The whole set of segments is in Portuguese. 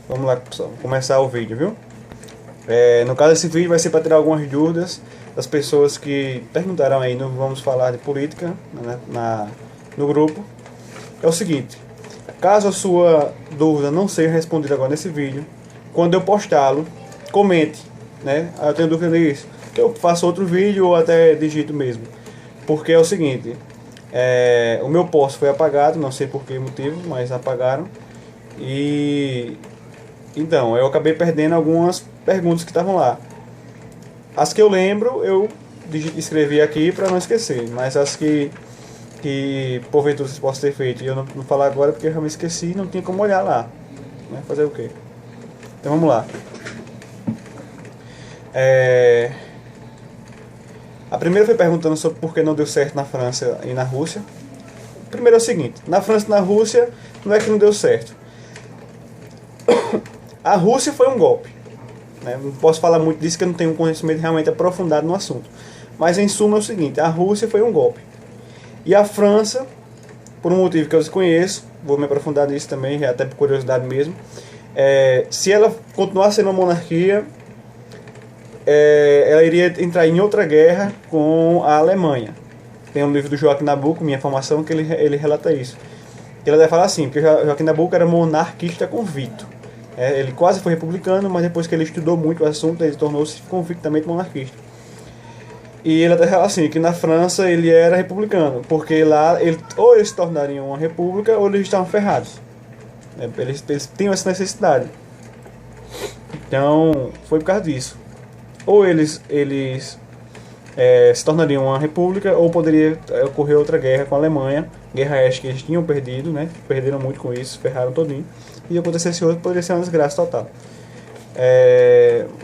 Vamos lá, pessoal, começar o vídeo, viu? No caso, esse vídeo vai ser para tirar algumas dúvidas das pessoas que perguntaram aí no Vamos Falar de Política, né, no grupo. É o seguinte, caso a sua dúvida não seja respondida agora nesse vídeo, quando eu postá-lo, comente, né? Eu tenho dúvida disso. Eu faço outro vídeo ou até digito mesmo. Porque é o seguinte, o meu post foi apagado, não sei por que motivo, mas apagaram. E então, eu acabei perdendo algumas perguntas que estavam lá. As que eu lembro, eu escrevi aqui para não esquecer, mas as que porventura vocês possam ter feito e eu não falar agora porque eu realmente esqueci e não tinha como olhar lá, né? Fazer o quê? Então vamos lá. A primeira foi perguntando sobre por que não deu certo na França e na Rússia. Primeiro é o seguinte, na França e na Rússia não é que não deu certo. A Rússia foi um golpe, né? Não posso falar muito disso, que eu não tenho um conhecimento realmente aprofundado no assunto. Mas em suma é o seguinte, a Rússia foi um golpe. E a França, por um motivo que eu desconheço, vou me aprofundar nisso também, até por curiosidade mesmo, se ela continuar sendo uma monarquia, ela iria entrar em outra guerra com a Alemanha. Tem um livro do Joaquim Nabuco, minha formação, que ele relata isso. Ele vai falar assim, porque Joaquim Nabuco era monarquista convicto. Ele quase foi republicano, mas depois que ele estudou muito o assunto, ele tornou-se convictamente monarquista. E ele até fala assim, que na França ele era republicano, porque lá ou eles se tornariam uma república ou eles estavam ferrados. Eles tinham essa necessidade. Então, foi por causa disso. Ou eles se tornariam uma república, ou poderia ocorrer outra guerra com a Alemanha. Guerra esta que eles tinham perdido, né? Perderam muito com isso, ferraram todinho. E acontecesse outro, poderia ser uma desgraça total.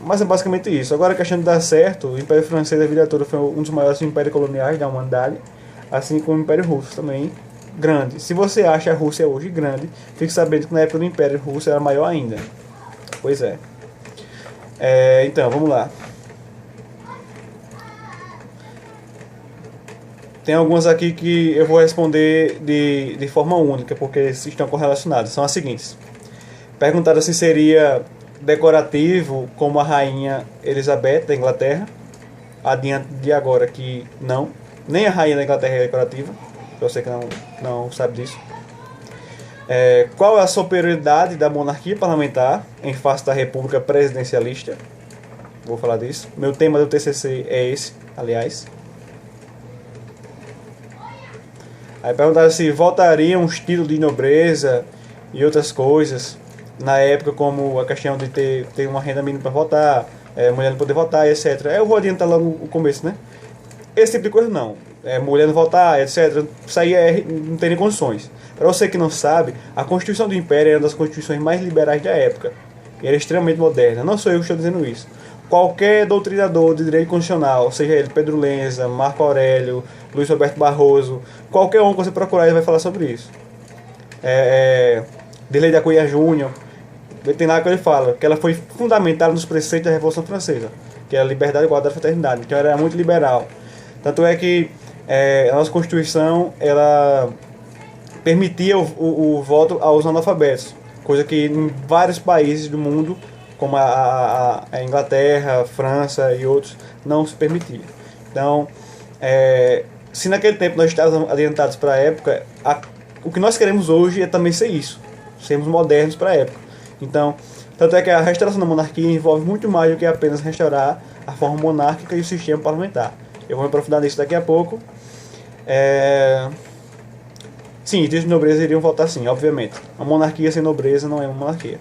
Mas é basicamente isso. Agora, a questão de dar certo, o Império Francês da vida toda foi um dos maiores impérios coloniais da humanidade, assim como o Império Russo também, grande. Se você acha a Rússia hoje grande, fique sabendo que na época do Império Russo era maior ainda. Pois é. Então, vamos lá. Tem algumas aqui que eu vou responder de forma única, porque estão correlacionadas. São as seguintes. Perguntaram se seria decorativo como a rainha Elizabeth da Inglaterra. Adiante de agora que não. Nem a rainha da Inglaterra é decorativa. Você que não sabe disso. Qual é a superioridade da monarquia parlamentar em face da república presidencialista? Vou falar disso. Meu tema do TCC é esse, aliás. Aí perguntaram se voltariam os títulos de nobreza e outras coisas na época, como a questão de ter uma renda mínima para votar, mulher não poder votar, etc. Eu vou adiantar logo o começo, né? Esse tipo de coisa não. Mulher não votar, etc. Isso aí não tem nem condições. Para você que não sabe, a Constituição do Império era uma das constituições mais liberais da época. E era extremamente moderna. Não sou eu que estou dizendo isso. Qualquer doutrinador de direito constitucional, seja ele Pedro Lenza, Marco Aurélio, Luiz Roberto Barroso, qualquer um que você procurar, ele vai falar sobre isso. Delei da Cunha Júnior, tem lá que ele fala que ela foi fundamentada nos preceitos da Revolução Francesa, que é a liberdade, igualdade e fraternidade. Então ela era muito liberal. Tanto é que a nossa Constituição ela permitia o voto aos analfabetos, coisa que em vários países do mundo, como a Inglaterra, a França e outros, não se permitia. Então, se naquele tempo nós estávamos adiantados para a época, o que nós queremos hoje é também ser isso, sermos modernos para a época. Então, tanto é que a restauração da monarquia envolve muito mais do que apenas restaurar a forma monárquica e o sistema parlamentar. Eu vou me aprofundar nisso daqui a pouco. Sim, os títulos de nobreza iriam votar sim, obviamente. A monarquia sem nobreza não é uma monarquia.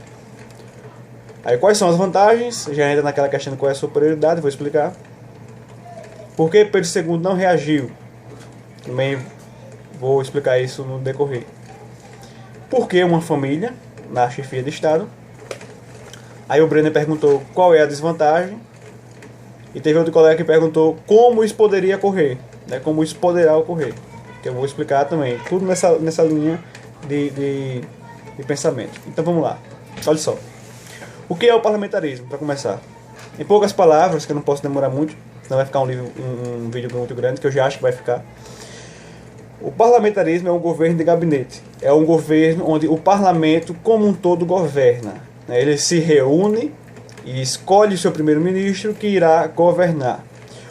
Aí quais são as vantagens? Já entra naquela questão de qual é a superioridade, vou explicar. Por que Pedro II não reagiu? Também vou explicar isso no decorrer. Por que uma família na chefia de Estado? Aí o Brenner perguntou qual é a desvantagem. E teve outro colega que perguntou como isso poderia ocorrer, né? Como isso poderá ocorrer. Que eu vou explicar também. Tudo nessa linha de pensamento. Então vamos lá. Olha só. O que é o parlamentarismo, para começar? Em poucas palavras, que eu não posso demorar muito, senão vai ficar um vídeo muito grande, que eu já acho que vai ficar. O parlamentarismo é um governo de gabinete. É um governo onde o parlamento como um todo governa. né? Ele se reúne e escolhe o seu primeiro-ministro que irá governar.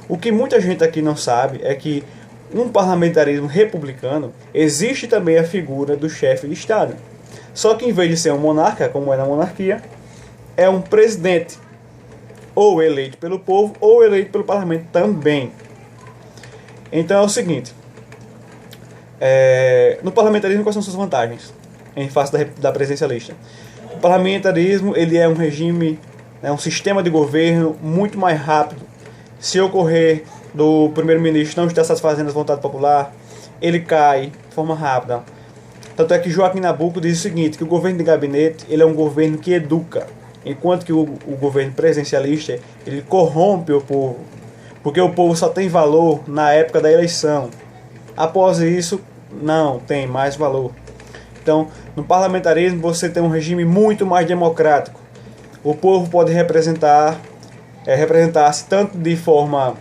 O que muita gente aqui não sabe é que um parlamentarismo republicano existe também a figura do chefe de Estado. Só que em vez de ser um monarca, como é na monarquia, é um presidente, ou eleito pelo povo, ou eleito pelo parlamento também. Então é o seguinte, no parlamentarismo quais são suas vantagens em face da presidencialista? O parlamentarismo ele é um regime, um sistema de governo muito mais rápido. Se ocorrer do primeiro-ministro não estar satisfazendo as vontades popular, ele cai de forma rápida. Tanto é que Joaquim Nabuco diz o seguinte, que o governo de gabinete ele é um governo que educa, enquanto que o governo presidencialista ele corrompe o povo, porque o povo só tem valor na época da eleição. Após isso, não tem mais valor. Então, no parlamentarismo você tem um regime muito mais democrático. O povo pode representar-se tanto de forma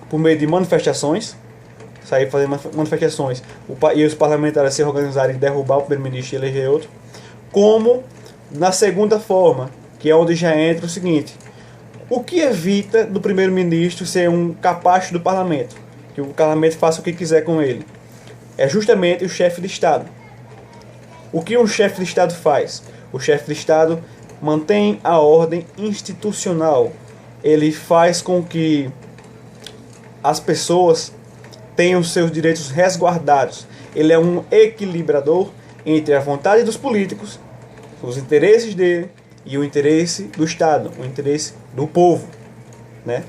por meio de manifestações, sair fazendo manifestações e os parlamentares se organizarem e derrubar o primeiro-ministro e eleger outro, como na segunda forma, que é onde já entra o seguinte: o que evita do primeiro-ministro ser um capacho do parlamento, que o parlamento faça o que quiser com ele? É justamente o chefe de Estado. O que um chefe de Estado faz? O chefe de Estado mantém a ordem institucional. Ele faz com que as pessoas tenham seus direitos resguardados. Ele é um equilibrador entre a vontade dos políticos, os interesses dele e o interesse do Estado, o interesse do povo, né?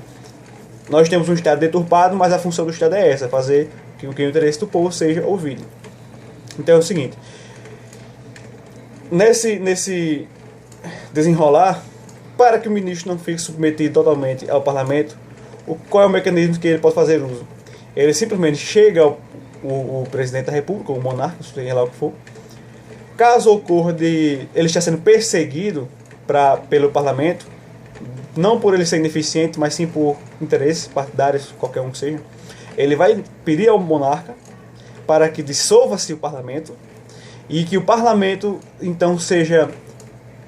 Nós temos um Estado deturpado, mas a função do Estado é essa, fazer com que o interesse do povo seja ouvido. Então é o seguinte, nesse desenrolar, para que o ministro não fique submetido totalmente ao parlamento, qual é o mecanismo que ele pode fazer uso? Ele simplesmente chega o presidente da república, o monarca, seja lá o que for. Caso ocorra de ele estar sendo perseguido pelo parlamento, não por ele ser ineficiente, mas sim por interesses partidários, qualquer um que seja, ele vai pedir ao monarca para que dissolva-se o parlamento e que o parlamento então seja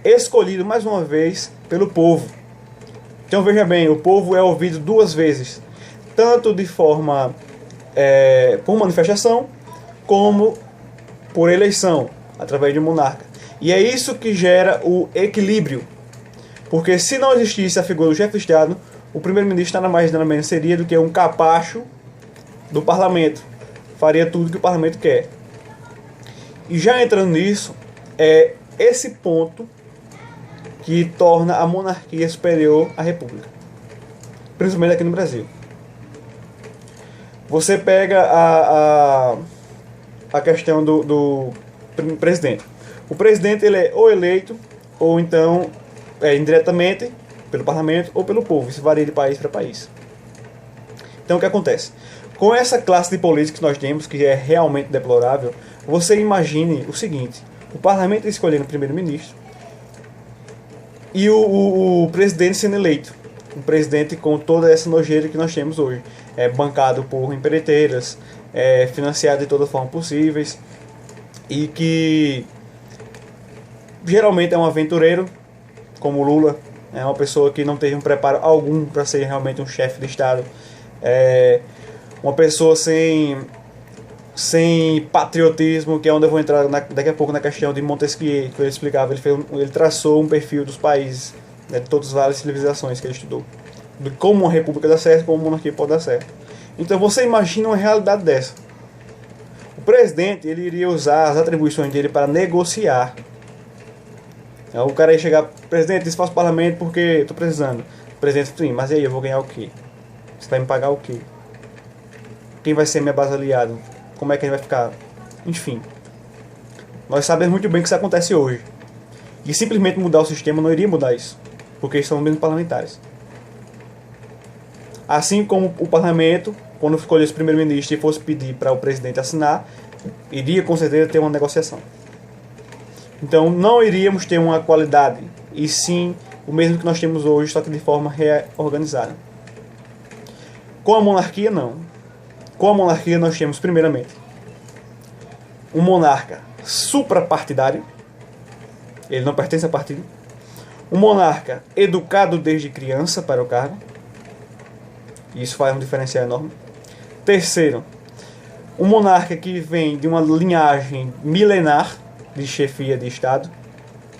escolhido mais uma vez pelo povo. Então veja bem, o povo é ouvido duas vezes, tanto de forma por manifestação, como por eleição, através de um monarca. E é isso que gera o equilíbrio, porque se não existisse a figura do chefe de Estado, o primeiro-ministro nada mais nada menos seria do que um capacho do parlamento, faria tudo que o parlamento quer. E já entrando nisso, é esse ponto que torna a monarquia superior à república, principalmente aqui no Brasil. Você pega a questão do presidente. O presidente ele é ou eleito, ou então indiretamente pelo parlamento ou pelo povo. Isso varia de país para país. Então o que acontece? Com essa classe de políticos que nós temos, que é realmente deplorável, você imagine o seguinte: o parlamento escolhendo o primeiro-ministro e o presidente sendo eleito. Um presidente com toda essa nojeira que nós temos hoje. Bancado por empreiteiras, financiado de todas as formas possíveis, e que geralmente é um aventureiro, como Lula, é uma pessoa que não teve um preparo algum para ser realmente um chefe de Estado, uma pessoa sem patriotismo, que é onde eu vou entrar daqui a pouco na questão de Montesquieu, que ele explicava. Ele traçou um perfil dos países, de todas as várias civilizações que ele estudou, de como uma república dá certo, como uma monarquia pode dar certo. Então você imagina uma realidade dessa. O presidente ele iria usar as atribuições dele para negociar. Então, o cara ia chegar: presidente, desfaça o parlamento porque eu estou precisando. O presidente: sim, mas e aí, eu vou ganhar o quê? Você vai me pagar o quê? Quem vai ser minha base aliada? Como é que a gente vai ficar? Enfim, nós sabemos muito bem que isso acontece hoje. E simplesmente mudar o sistema não iria mudar isso, porque eles são os mesmos parlamentares. Assim como o parlamento, quando escolhesse o primeiro-ministro e fosse pedir para o presidente assinar, iria com certeza ter uma negociação. Então não iríamos ter uma qualidade, e sim o mesmo que nós temos hoje, só que de forma reorganizada. Com a monarquia, não. Com a monarquia nós temos, primeiramente, um monarca suprapartidário. Ele não pertence a partido. Um monarca educado desde criança para o cargo. Isso faz um diferencial enorme. Terceiro, um monarca que vem de uma linhagem milenar de chefia de Estado,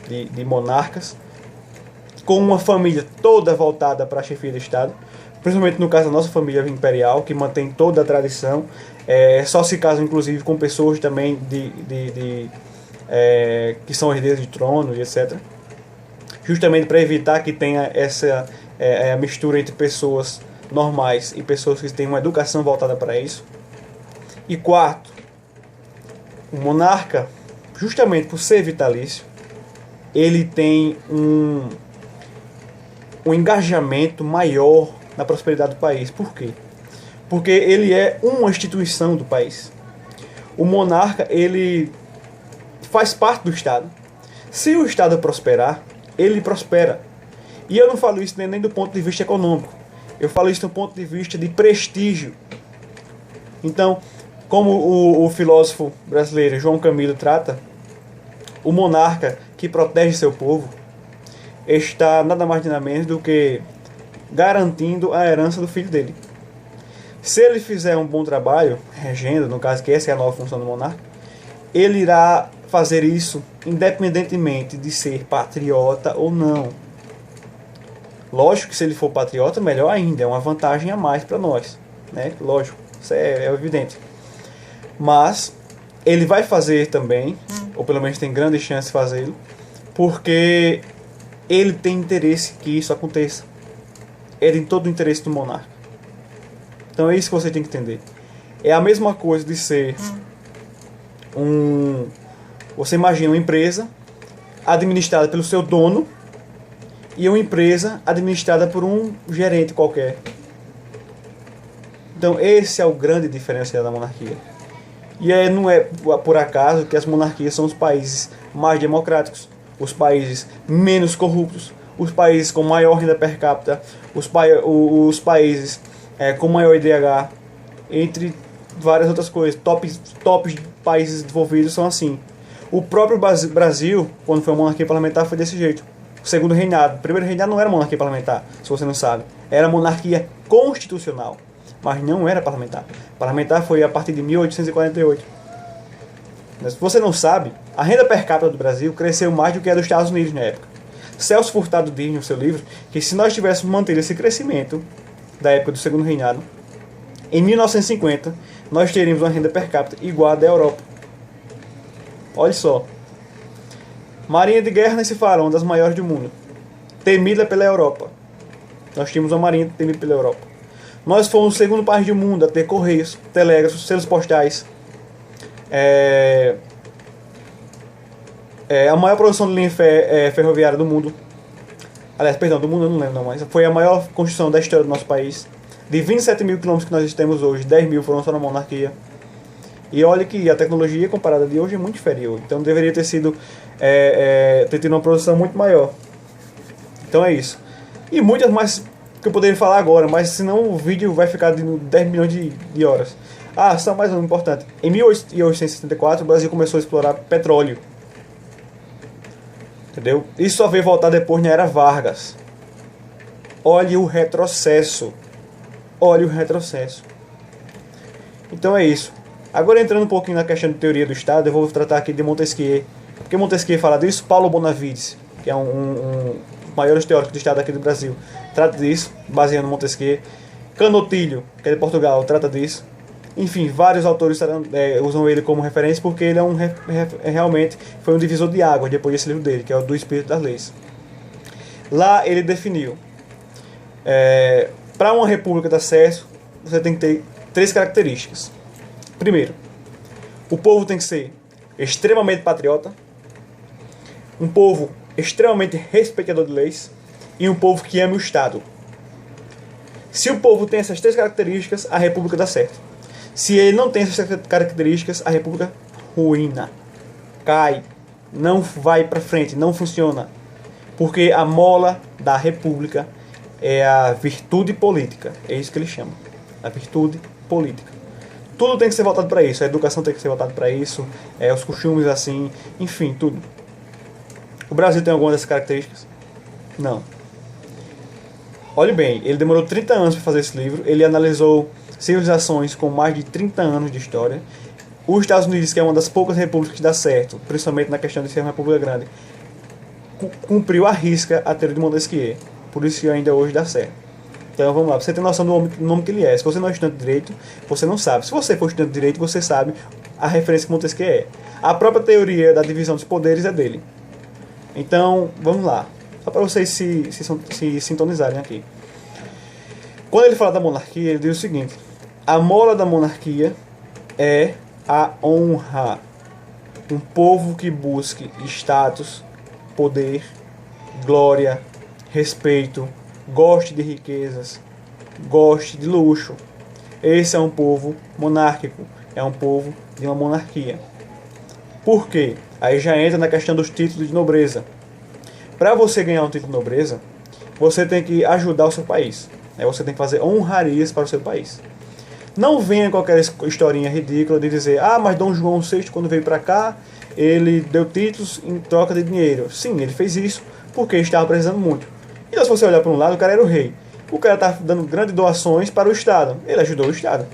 de monarcas, com uma família toda voltada para a chefia de Estado, principalmente no caso da nossa família imperial, que mantém toda a tradição, só se casa inclusive com pessoas também que são herdeiros de trono e etc. Justamente para evitar que tenha essa mistura entre pessoas normais e pessoas que têm uma educação voltada para isso. E quarto, o monarca, justamente por ser vitalício, ele tem um engajamento maior na prosperidade do país. Por quê? Porque ele é uma instituição do país. O monarca, ele faz parte do Estado. Se o Estado prosperar, ele prospera. E eu não falo isso nem do ponto de vista econômico. Eu falo isso do ponto de vista de prestígio. Então, como o filósofo brasileiro João Camilo trata, o monarca que protege seu povo está nada mais nada menos do que garantindo a herança do filho dele. Se ele fizer um bom trabalho, regendo, no caso que essa é a nova função do monarca, ele irá fazer isso independentemente de ser patriota ou não. Lógico que se ele for patriota, melhor ainda, é uma vantagem a mais para nós, né? Lógico, isso é evidente. Mas ele vai fazer também, ou pelo menos tem grande chance de fazê-lo, porque ele tem interesse que isso aconteça. Ele tem todo o interesse do monarca. Então é isso que você tem que entender. É a mesma coisa de ser você imagina uma empresa administrada pelo seu dono e uma empresa administrada por um gerente qualquer. Então esse é o grande diferencial da monarquia. E não é por acaso que as monarquias são os países mais democráticos, os países menos corruptos, os países com maior renda per capita, os países com maior IDH, entre várias outras coisas. Tops países desenvolvidos são assim. O próprio Brasil, quando foi uma monarquia parlamentar, foi desse jeito. O segundo reinado. O primeiro reinado não era monarquia parlamentar, se você não sabe. Era monarquia constitucional, mas não era parlamentar. Parlamentar foi a partir de 1848. Se você não sabe, a renda per capita do Brasil cresceu mais do que a dos Estados Unidos na época. Celso Furtado diz no seu livro que se nós tivéssemos mantido esse crescimento da época do segundo reinado, em 1950 nós teríamos uma renda per capita igual à da Europa. Olha só. Marinha de guerra, nem se fala, uma das maiores do mundo, temida pela Europa. Nós tínhamos uma marinha temida pela Europa. Nós fomos o segundo país do mundo a ter correios, telégrafos, selos postais. A maior produção de linha ferroviária do mundo. Aliás, perdão, do mundo eu não lembro não, mas foi a maior construção da história do nosso país. De 27 mil quilômetros que nós temos hoje, 10 mil foram só na monarquia. E olha que a tecnologia comparada de hoje é muito inferior. Então deveria ter sido ter tido uma produção muito maior. Então é isso. E muitas mais que eu poderia falar agora, mas senão o vídeo vai ficar de 10 milhões de horas. Só mais um importante. Em 1874 o Brasil começou a explorar petróleo. Entendeu? Isso só veio voltar depois na era Vargas. Olhe o retrocesso. Olhe o retrocesso. Então é isso. Agora entrando um pouquinho na questão de teoria do Estado, eu vou tratar aqui de Montesquieu. Porque Montesquieu fala disso, Paulo Bonavides, que é um maior teórico do Estado aqui do Brasil, trata disso, baseando Montesquieu. Canotilho, que é de Portugal, trata disso. Enfim, vários autores usam ele como referência porque ele realmente foi um divisor de águas depois desse livro dele, que é o do Espírito das Leis. Lá ele definiu, para uma república dar certo, você tem que ter 3 características. Primeiro, o povo tem que ser extremamente patriota, um povo extremamente respeitador de leis e um povo que ama o Estado. Se o povo tem essas 3 características, a república dá certo. Se ele não tem essas características, a república ruína, cai, não vai para frente, não funciona. Porque a mola da república é a virtude política. É isso que ele chama, a virtude política. Tudo tem que ser voltado para isso. A educação tem que ser voltada para isso, os costumes assim, enfim, tudo. O Brasil tem algumas dessas características. Não. Olhe bem, ele demorou 30 anos para fazer esse livro, ele analisou civilizações com mais de 30 anos de história. Os Estados Unidos, que é uma das poucas repúblicas que dá certo, principalmente na questão de ser uma república grande, cumpriu à risca a teoria de Montesquieu. Por isso que ainda hoje dá certo. Então vamos lá, você tem noção do nome que ele é. Se você não é estudante de direito, você não sabe. Se você for estudante de direito, você sabe a referência que Montesquieu é. A própria teoria da divisão dos poderes é dele. Então, vamos lá. Só para vocês se sintonizarem aqui. Quando ele fala da monarquia, ele diz o seguinte: a mola da monarquia é a honra. Um povo que busque status, poder, glória, respeito, goste de riquezas, goste de luxo. Esse é um povo monárquico, é um povo de uma monarquia. Por quê? Aí já entra na questão dos títulos de nobreza. Para você ganhar um título de nobreza, você tem que ajudar o seu país. Você tem que fazer honrarias para o seu país. Não venha qualquer historinha ridícula de dizer: ah, mas Dom João VI, quando veio para cá, ele deu títulos em troca de dinheiro. Sim, ele fez isso porque estava precisando muito. E se você olhar para um lado, o cara era o rei. O cara está dando grandes doações para o Estado. Ele ajudou o Estado.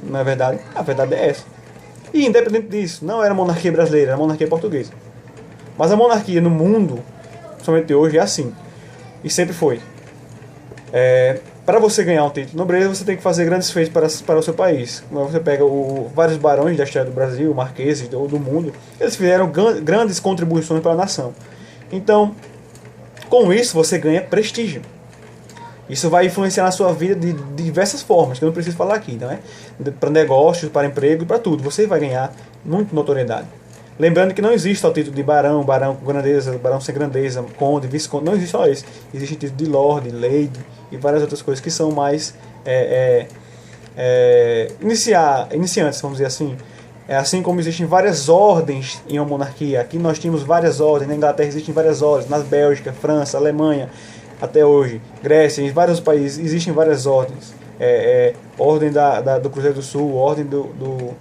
Não é verdade? A verdade é essa. E independente disso, não era a monarquia brasileira, era a monarquia portuguesa. Mas a monarquia no mundo, principalmente hoje, é assim. E sempre foi. Para você ganhar um título de nobreza, você tem que fazer grandes feitos para o seu país. Você pega vários barões da história do Brasil, marqueses do mundo, eles fizeram grandes contribuições para a nação. Então, com isso, você ganha prestígio. Isso vai influenciar na sua vida de diversas formas, que eu não preciso falar aqui, não é? Para negócios, para emprego e para tudo. Você vai ganhar muita notoriedade. Lembrando que não existe o título de barão, barão com grandeza, barão sem grandeza, conde, vice-conde, não existe só isso. Existe o título de lord, lady e várias outras coisas que são mais iniciantes, vamos dizer assim. Assim como existem várias ordens em uma monarquia. Aqui nós tínhamos várias ordens, na Inglaterra existem várias ordens, na Bélgica, França, Alemanha, até hoje, Grécia, em vários países existem várias ordens. Ordem do Cruzeiro do Sul, ordem do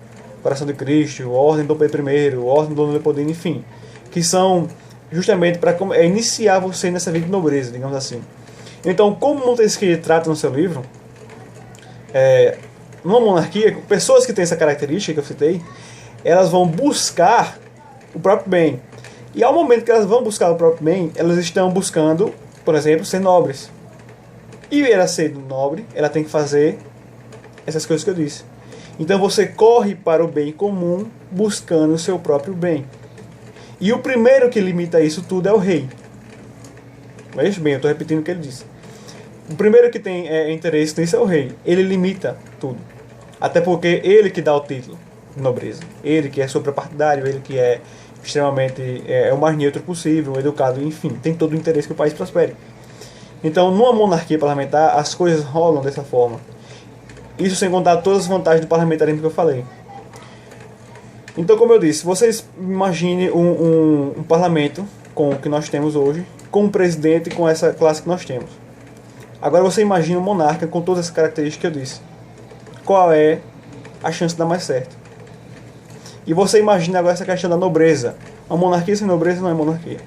Coração de Cristo, ordem do Pedro I, ordem do Leopoldino, enfim, que são justamente para iniciar você nessa vida de nobreza, digamos assim. Então, como Montesquieu trata no seu livro, numa monarquia, pessoas que têm essa característica que eu citei, elas vão buscar o próprio bem. E ao momento que elas vão buscar o próprio bem, elas estão buscando, por exemplo, ser nobres. E ela sendo nobre, ela tem que fazer essas coisas que eu disse. Então você corre para o bem comum buscando o seu próprio bem. E o primeiro que limita isso tudo é o rei. Veja bem, eu estou repetindo o que ele disse. O primeiro que tem interesse nisso é o rei. Ele limita tudo. Até porque ele que dá o título de nobreza. Ele que é suprapartidário, ele que é extremamente o mais neutro possível, educado, enfim, tem todo o interesse que o país prospere. Então, numa monarquia parlamentar, as coisas rolam dessa forma. Isso sem contar todas as vantagens do parlamentarismo que eu falei. Então, como eu disse, vocês imaginem um parlamento com o que nós temos hoje, com um presidente com essa classe que nós temos. Agora você imagina um monarca com todas as características que eu disse. Qual é a chance de dar mais certo? E você imagina agora essa questão da nobreza. Uma monarquia sem nobreza não é monarquia.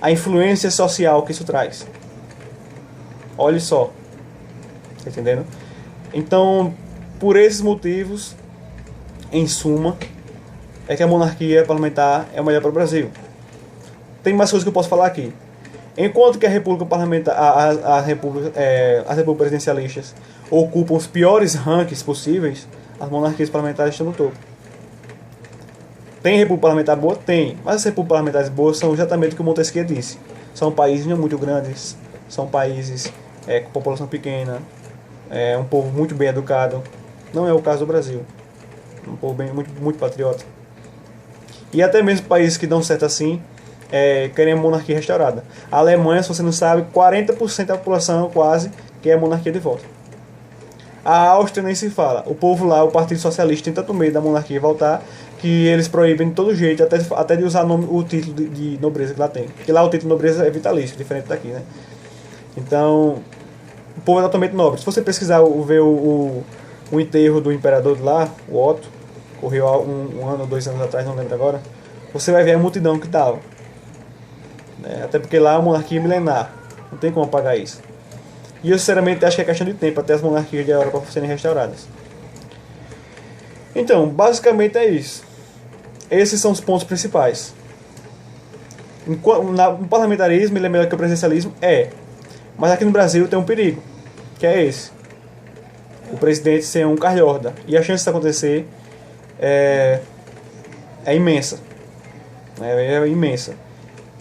A influência social que isso traz. Olhe só. Tá entendendo? Então, por esses motivos, em suma, é que a monarquia parlamentar é o melhor para o Brasil. Tem mais coisas que eu posso falar aqui. Enquanto que a república parlamentar, as repúblicas presidencialistas ocupam os piores rankings possíveis, as monarquias parlamentares estão no topo. Tem república parlamentar boa? Tem. Mas as repúblicas parlamentares boas são exatamente o que o Montesquieu disse. São países não muito grandes, são países com população pequena, um povo muito bem educado. Não é o caso do Brasil. Um povo muito patriota. E até mesmo países que dão certo assim, querem a monarquia restaurada. A Alemanha, se você não sabe, 40% da população quase quer a monarquia de volta. A Áustria nem se fala. O povo lá, o Partido Socialista, tem tanto medo da monarquia voltar que eles proíbem de todo jeito, até de usar o título de nobreza que lá tem. Porque lá o título de nobreza é vitalício, diferente daqui, né? Então, o povo é totalmente nobre. Se você pesquisar, ver o enterro do imperador de lá, o Otto, ocorreu há um ano ou 2 anos atrás, não lembro agora, você vai ver a multidão que estava. né? Até porque lá é uma monarquia milenar, não tem como apagar isso. E eu sinceramente acho que é questão de tempo até as monarquias da Europa serem restauradas. Então, basicamente é isso. Esses são os pontos principais. No parlamentarismo ele é melhor que o presidencialismo? É. Mas aqui no Brasil tem um perigo, que é esse. O presidente ser um calhorda. E a chance disso acontecer é imensa. É imensa.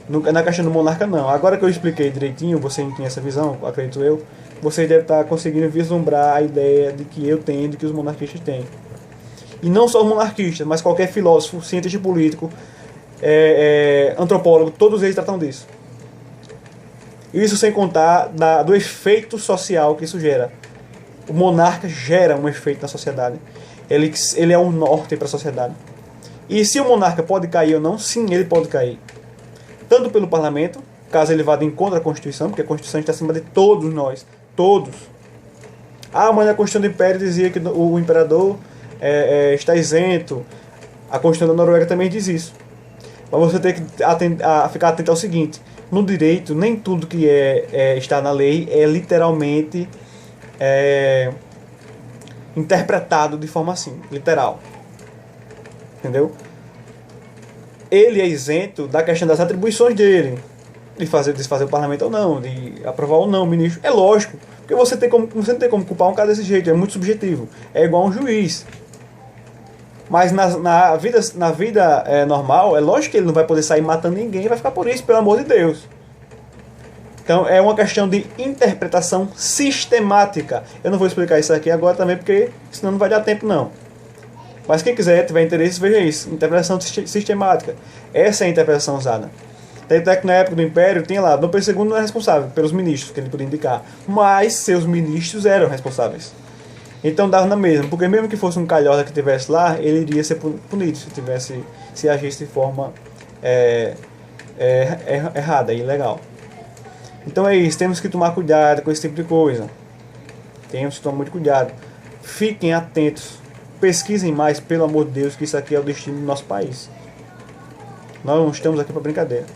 Na questão do monarca, não. Agora que eu expliquei direitinho, você não tinha essa visão, acredito eu, você deve estar conseguindo vislumbrar a ideia de que eu tenho, de que os monarquistas têm. E não só os monarquistas, mas qualquer filósofo, cientista político, antropólogo, todos eles tratam disso. Isso sem contar do efeito social que isso gera. O monarca gera um efeito na sociedade. Ele é um norte para a sociedade. E se o monarca pode cair ou não, sim, ele pode cair. Tanto pelo parlamento, caso ele vá de encontro à Constituição, porque a Constituição está acima de todos nós. Todos. Mas a Constituição do Império dizia que o imperador está isento. A Constituição da Noruega também diz isso. Mas você tem que ficar atento ao seguinte: no direito, nem tudo que está na lei é literalmente interpretado de forma assim, literal. Entendeu? Ele é isento da questão das atribuições dele, de desfazer o parlamento ou não, de aprovar ou não o ministro. É lógico, porque você não tem como culpar um cara desse jeito, é muito subjetivo. É igual a um juiz. Mas na vida normal, é lógico que ele não vai poder sair matando ninguém, vai ficar por isso, pelo amor de Deus. Então é uma questão de interpretação sistemática. Eu não vou explicar isso aqui agora também, porque senão não vai dar tempo não. Mas quem quiser, tiver interesse, veja isso. Interpretação sistemática. Essa é a interpretação usada. Até que na época do Império, tinha lá, Dom Pedro II não era responsável pelos ministros que ele podia indicar. Mas seus ministros eram responsáveis. Então dava na mesma, porque mesmo que fosse um calhorda que estivesse lá, ele iria ser punido se agisse de forma errada, ilegal. Então é isso, temos que tomar cuidado com esse tipo de coisa. Temos que tomar muito cuidado. Fiquem atentos, pesquisem mais, pelo amor de Deus, que isso aqui é o destino do nosso país. Nós não estamos aqui para brincadeira.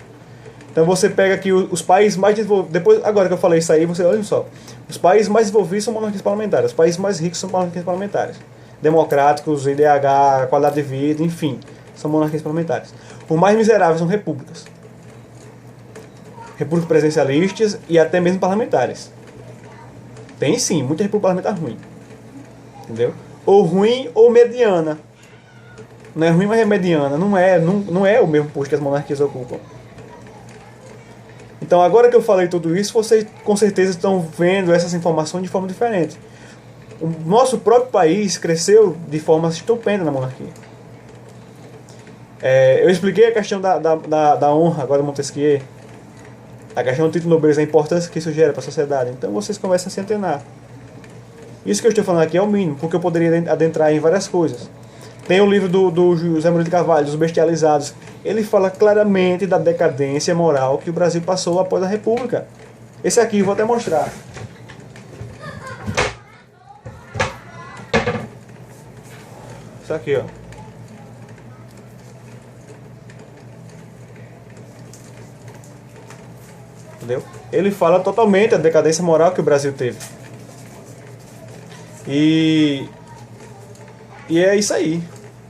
Então você pega aqui os países mais desenvolvidos. Agora que eu falei isso aí, você olha só. Os países mais desenvolvidos são monarquias parlamentares. Os países mais ricos são monarquias parlamentares. Democráticos, IDH, qualidade de vida, enfim, são monarquias parlamentares. Os mais miseráveis são repúblicas. Repúblicas presidencialistas e até mesmo parlamentares. Tem sim, muita república parlamentar ruim. Entendeu? Ou ruim ou mediana. Não é ruim, mas é mediana. Não é o mesmo posto que as monarquias ocupam. Então, agora que eu falei tudo isso, vocês com certeza estão vendo essas informações de forma diferente. O nosso próprio país cresceu de forma estupenda na monarquia. Eu expliquei a questão da honra agora de Montesquieu, a questão do título de nobreza, a importância que isso gera para a sociedade. Então, vocês começam a se antenar. Isso que eu estou falando aqui é o mínimo, porque eu poderia adentrar em várias coisas. Tem o livro do José Murilo de Carvalho, Os Bestializados. Ele fala claramente da decadência moral que o Brasil passou após a República. Esse aqui eu vou até mostrar. Isso aqui, ó. Entendeu? Ele fala totalmente da decadência moral que o Brasil teve. E é isso aí.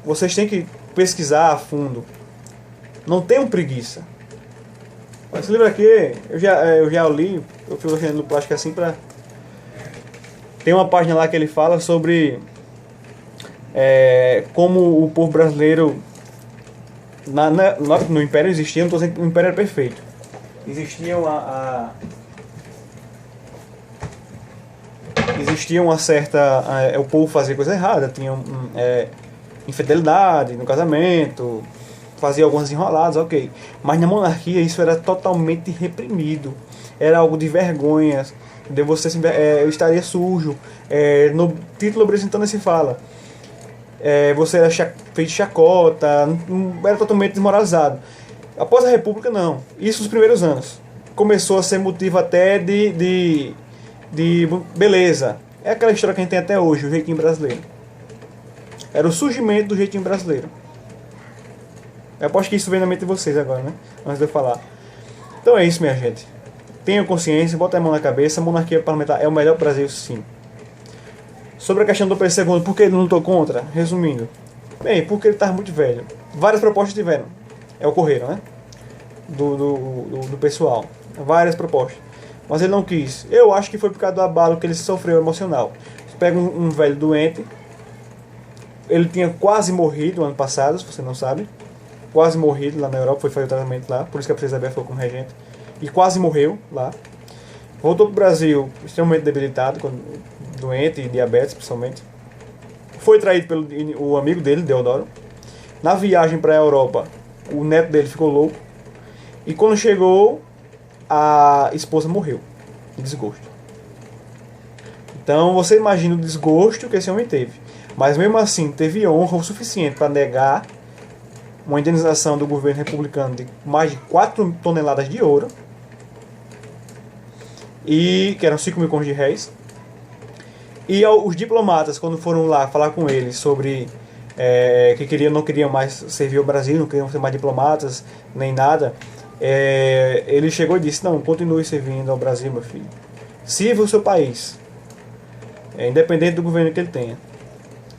Vocês têm que pesquisar a fundo. Não tenham preguiça. Esse livro aqui, eu já li. Eu fui mexendo no plástico assim pra... Tem uma página lá que ele fala sobre como o povo brasileiro no Império existia, não estou dizendo que o Império era perfeito. Existia uma certa... o povo fazia coisa errada, tinha infidelidade no casamento, fazia algumas enroladas, ok. Mas na monarquia isso era totalmente reprimido. Era algo de vergonha. Você estaria sujo. No título britânico se fala. Você era feito chacota, era totalmente desmoralizado. Após a República, não. Isso nos primeiros anos. Começou a ser motivo até de beleza. É aquela história que a gente tem até hoje, o jeitinho brasileiro. Era o surgimento do jeitinho brasileiro. Eu aposto que isso vem na mente de vocês agora, né? Antes de eu falar. Então é isso, minha gente. Tenham consciência, botem a mão na cabeça, a monarquia parlamentar é o melhor para o Brasil, sim. Sobre a questão do Pedro II, por que ele não lutou contra? Resumindo. Bem, porque ele estava muito velho. Várias propostas tiveram. Ocorreram, né? Do pessoal. Várias propostas. Mas ele não quis. Eu acho que foi por causa do abalo que ele sofreu emocional. Você pega um velho doente. Ele tinha quase morrido ano passado, se você não sabe. Quase morrido lá na Europa, foi fazer o tratamento lá. Por isso que a Princesa Isabel foi como regente. E quase morreu lá. Voltou para o Brasil extremamente debilitado, doente e diabetes principalmente. Foi traído pelo o amigo dele, Deodoro. Na viagem para a Europa, o neto dele ficou louco. E quando chegou, a esposa morreu de desgosto. Então você imagina o desgosto que esse homem teve. Mas mesmo assim, teve honra o suficiente para negar uma indenização do governo republicano de mais de 4 toneladas de ouro. E que eram 5 mil contos de réis. E os diplomatas, quando foram lá falar com eles sobre que não queriam mais servir o Brasil, não queriam ser mais diplomatas, nem nada, ele chegou e disse: não, continue servindo ao Brasil, meu filho. Sirva o seu país, independente do governo que ele tenha.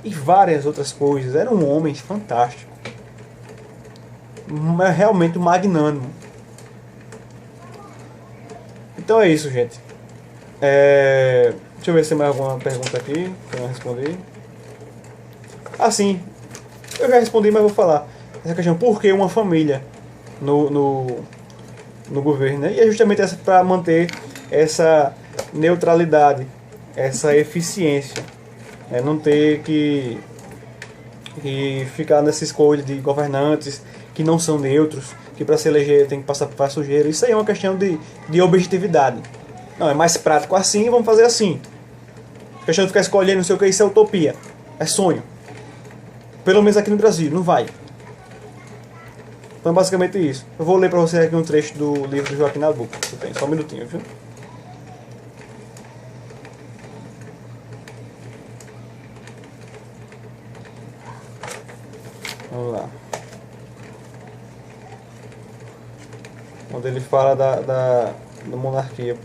E várias outras coisas. Era um homem fantástico. Realmente magnânimo. Então é isso, gente. Deixa eu ver se tem mais alguma pergunta aqui que eu não respondi. Sim. Eu já respondi, mas vou falar. Essa questão, por que uma família no governo, né? E é justamente essa para manter essa neutralidade, essa eficiência. Não ter que ficar nessa escolha de governantes que não são neutros, que para se eleger tem que passar por sujeira. Isso aí é uma questão de objetividade. Não, é mais prático assim, vamos fazer assim. A questão de ficar escolhendo, não sei o que, isso é utopia. É sonho. Pelo menos aqui no Brasil, não vai. Então é basicamente isso. Eu vou ler para você aqui um trecho do livro do Joaquim Nabuco. Você tem só um minutinho, viu? Vamos lá. Onde ele fala da monarquia.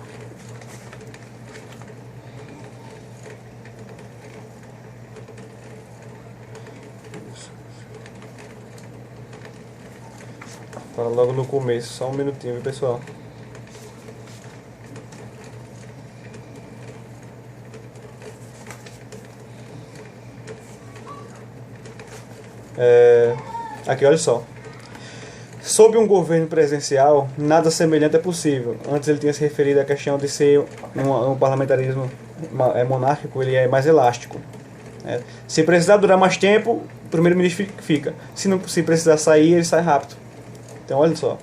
Fala logo no começo, só um minutinho, viu, pessoal? Aqui, olha só. Sob um governo presidencial, nada semelhante é possível. Antes ele tinha se referido à questão de ser um parlamentarismo monárquico, ele é mais elástico. Se precisar durar mais tempo, o primeiro-ministro fica. Se precisar sair, ele sai rápido. Então, olha só.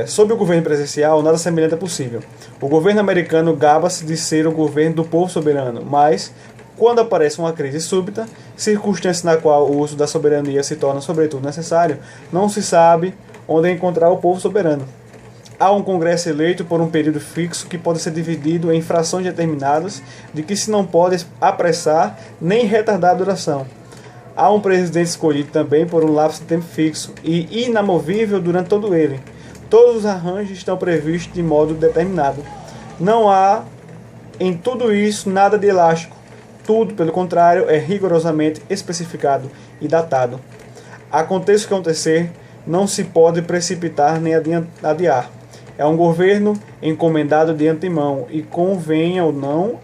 Sob o governo presidencial, nada semelhante é possível. O governo americano gaba-se de ser o governo do povo soberano, mas, quando aparece uma crise súbita, circunstância na qual o uso da soberania se torna sobretudo necessário, não se sabe onde encontrar o povo soberano. Há um congresso eleito por um período fixo que pode ser dividido em frações determinadas, de que se não pode apressar nem retardar a duração. Há um presidente escolhido também por um lapso de tempo fixo e inamovível durante todo ele. Todos os arranjos estão previstos de modo determinado. Não há em tudo isso nada de elástico. Tudo, pelo contrário, é rigorosamente especificado e datado. Aconteça o que acontecer, não se pode precipitar nem adiar. É um governo encomendado de antemão e, convenha ou não,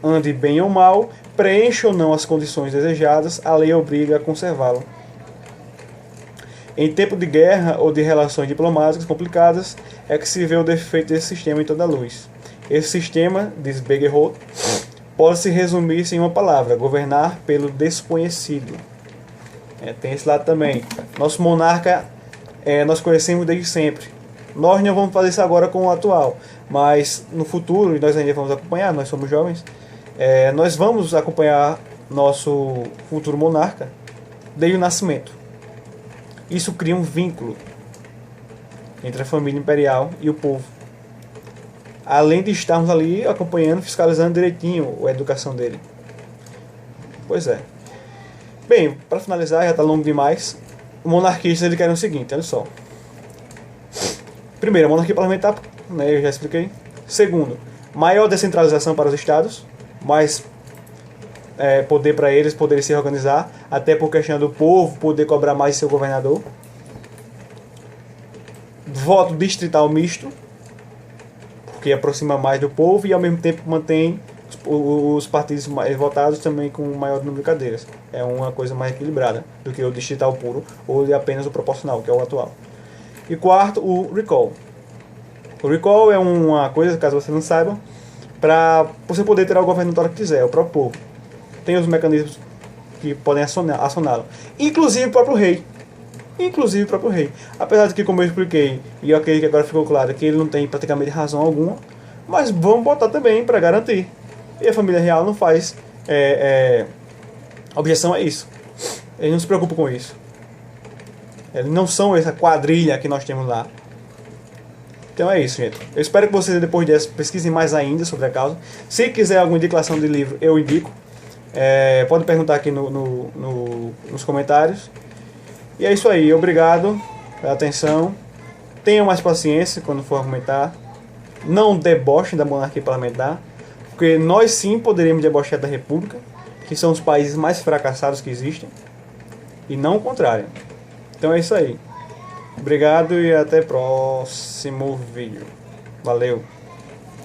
ande bem ou mal, preencha ou não as condições desejadas, a lei obriga a conservá-lo. Em tempo de guerra ou de relações diplomáticas complicadas, é que se vê o defeito desse sistema em toda a luz. Esse sistema, diz Beguerot, pode-se resumir-se em uma palavra: governar pelo desconhecido. Tem esse lado também. Nosso monarca nós conhecemos desde sempre. Nós não vamos fazer isso agora com o atual, mas no futuro, e nós ainda vamos acompanhar, nós somos jovens, nós vamos acompanhar nosso futuro monarca desde o nascimento. Isso cria um vínculo entre a família imperial e o povo. Além de estarmos ali acompanhando, fiscalizando direitinho a educação dele. Pois é. Bem, para finalizar, já está longo demais. O monarquista ele quer o seguinte, olha só. Primeiro, a monarquia parlamentar, né, eu já expliquei. Segundo, maior descentralização para os estados, mais poder para eles poderem se organizar, até por questão do povo poder cobrar mais de seu governador. Voto distrital misto, porque aproxima mais do povo e ao mesmo tempo mantém os partidos mais votados também com o maior número de cadeiras. É uma coisa mais equilibrada do que o distrital puro ou apenas o proporcional, que é o atual. E quarto, o recall. O recall é uma coisa, caso você não saiba, para você poder tirar o governo na hora que quiser, o próprio povo. Tem os mecanismos que podem acioná-lo. Inclusive o próprio rei. Apesar de que, como eu expliquei, e eu acredito que agora ficou claro, que ele não tem praticamente razão alguma, mas vamos botar também para garantir. E a família real não faz objeção a isso. Eles não se preocupam com isso. Eles não são essa quadrilha que nós temos lá. Então é isso, gente. Eu espero que vocês, depois dessa, pesquisem mais ainda sobre a causa. Se quiser alguma indicação de livro, eu indico. Pode perguntar aqui nos comentários. E é isso aí. Obrigado pela atenção. Tenham mais paciência quando for argumentar. Não debochem da monarquia parlamentar. Porque nós sim poderíamos debochar da república, que são os países mais fracassados que existem. E não o contrário. Então é isso aí. Obrigado e até o próximo vídeo. Valeu!